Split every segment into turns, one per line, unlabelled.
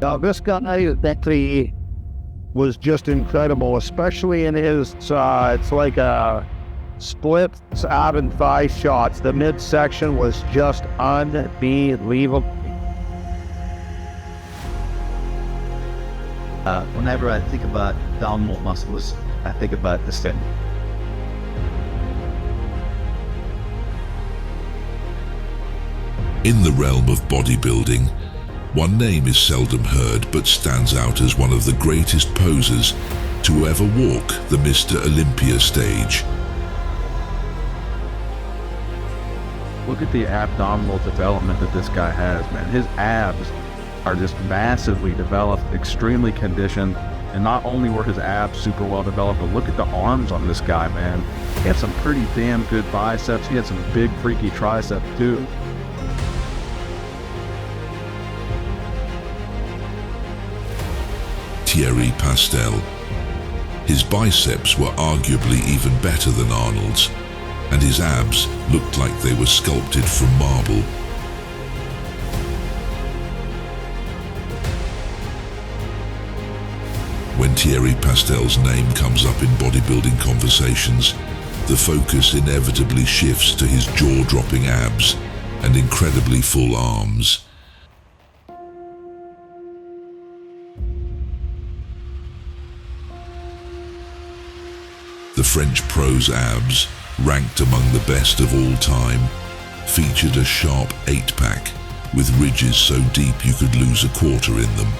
Now, this guy actually was just incredible, especially in his, it's like a split ab and thigh shots. The midsection was just unbelievable.
Whenever I think about abdominal muscles, I think about this thing.
In the realm of bodybuilding, one name is seldom heard but stands out as one of the greatest posers to ever walk the Mr. Olympia stage.
Look at the abdominal development that this guy has, man. His abs are just massively developed, extremely conditioned, and not only were his abs super well developed, but look at the arms on this guy, man. He had some pretty damn good biceps. He had some big freaky triceps too.
Thierry Pastel. His biceps were arguably even better than Arnold's, and his abs looked like they were sculpted from marble. When Thierry Pastel's name comes up in bodybuilding conversations, the focus inevitably shifts to his jaw-dropping abs and incredibly full arms. The French pro's abs, ranked among the best of all time, featured a sharp 8-pack with ridges so deep you could lose a quarter in them.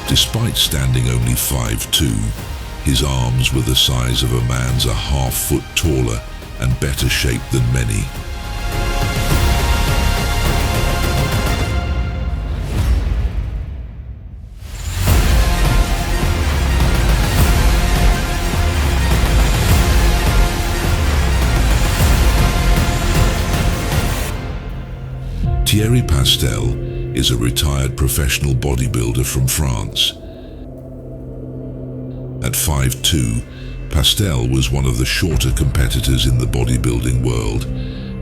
Despite standing only 5'2", his arms were the size of a man's a half-foot taller and better shaped than many. Thierry Pastel is a retired professional bodybuilder from France. At 5'2", Pastel was one of the shorter competitors in the bodybuilding world,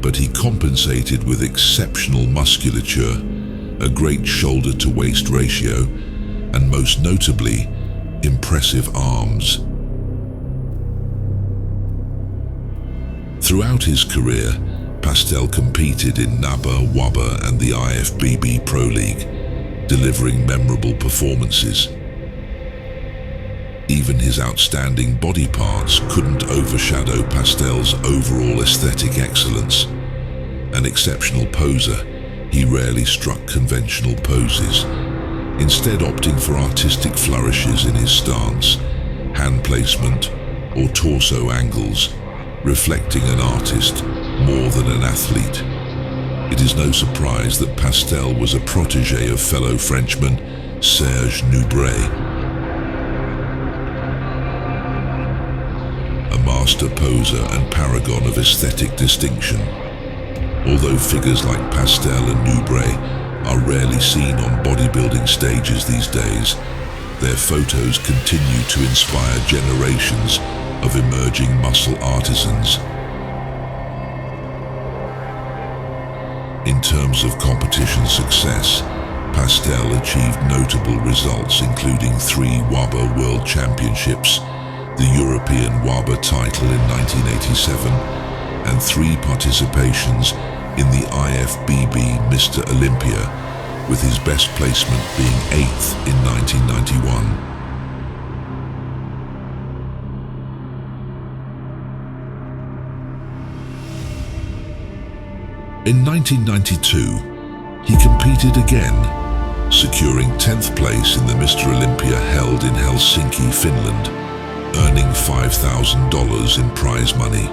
but he compensated with exceptional musculature, a great shoulder-to-waist ratio, and most notably, impressive arms. Throughout his career, Pastel competed in NABA, WABA and the IFBB Pro League, delivering memorable performances. Even his outstanding body parts couldn't overshadow Pastel's overall aesthetic excellence. An exceptional poser, he rarely struck conventional poses, instead opting for artistic flourishes in his stance, hand placement or torso angles, reflecting an artist more than an athlete. It is no surprise that Pastel was a protégé of fellow Frenchman Serge Nubret, a master poser and paragon of aesthetic distinction. Although figures like Pastel and Nubret are rarely seen on bodybuilding stages these days, their photos continue to inspire generations of emerging muscle artisans. In terms of competition success, Pastel achieved notable results including 3 WABA World Championships, the European WABA title in 1987, and 3 participations in the IFBB Mr. Olympia, with his best placement being 8th in 1991. In 1992, he competed again, securing 10th place in the Mr. Olympia held in Helsinki, Finland, earning $5,000 in prize money.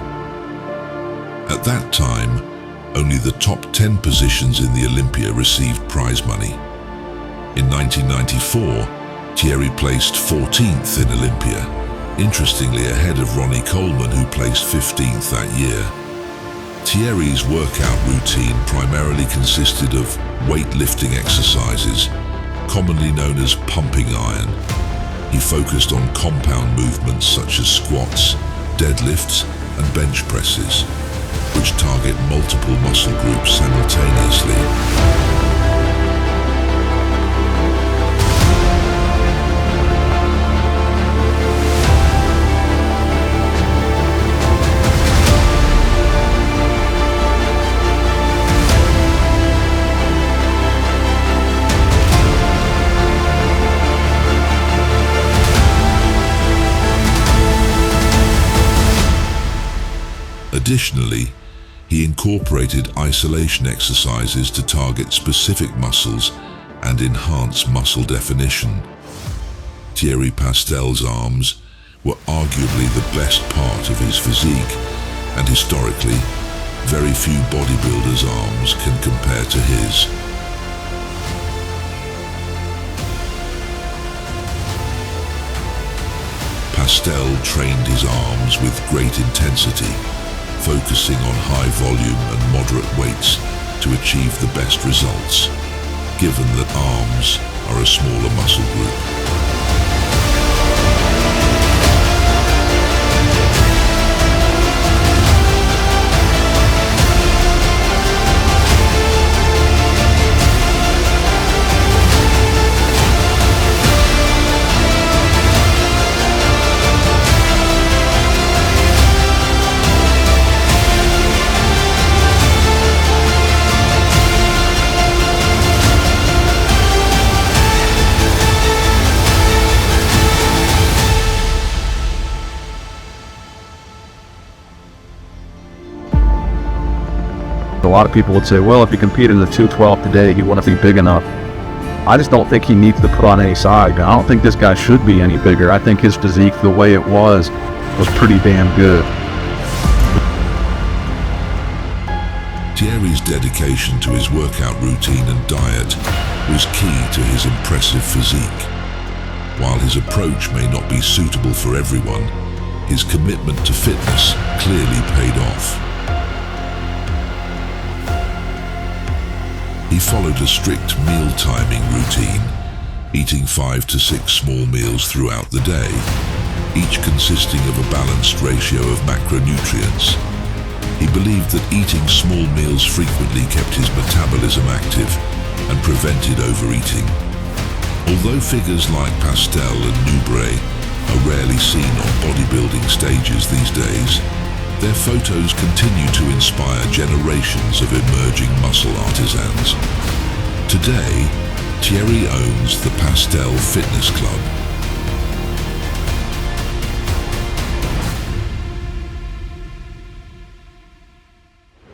At that time, only the top 10 positions in the Olympia received prize money. In 1994, Thierry placed 14th in Olympia, interestingly ahead of Ronnie Coleman, who placed 15th that year. Thierry's workout routine primarily consisted of weightlifting exercises, commonly known as pumping iron. He focused on compound movements such as squats, deadlifts, and bench presses, which target multiple muscle groups simultaneously. Additionally, he incorporated isolation exercises to target specific muscles and enhance muscle definition. Thierry Pastel's arms were arguably the best part of his physique, and historically, very few bodybuilders' arms can compare to his. Pastel trained his arms with great intensity, focusing on high volume and moderate weights to achieve the best results, given that arms are a smaller muscle group.
A lot of people would say, well, if he competed in the 212 today, he wouldn't be big enough. I just don't think he needs to put on any size. I don't think this guy should be any bigger. I think his physique, the way it was pretty damn good.
Thierry's dedication to his workout routine and diet was key to his impressive physique. While his approach may not be suitable for everyone, his commitment to fitness clearly paid off. He followed a strict meal timing routine, eating 5 to 6 small meals throughout the day, each consisting of a balanced ratio of macronutrients. He believed that eating small meals frequently kept his metabolism active and prevented overeating. Although figures like Pastel and Noubre are rarely seen on bodybuilding stages these days, their photos continue to inspire generations of emerging muscle artisans. Today, Thierry owns the Pastel Fitness Club,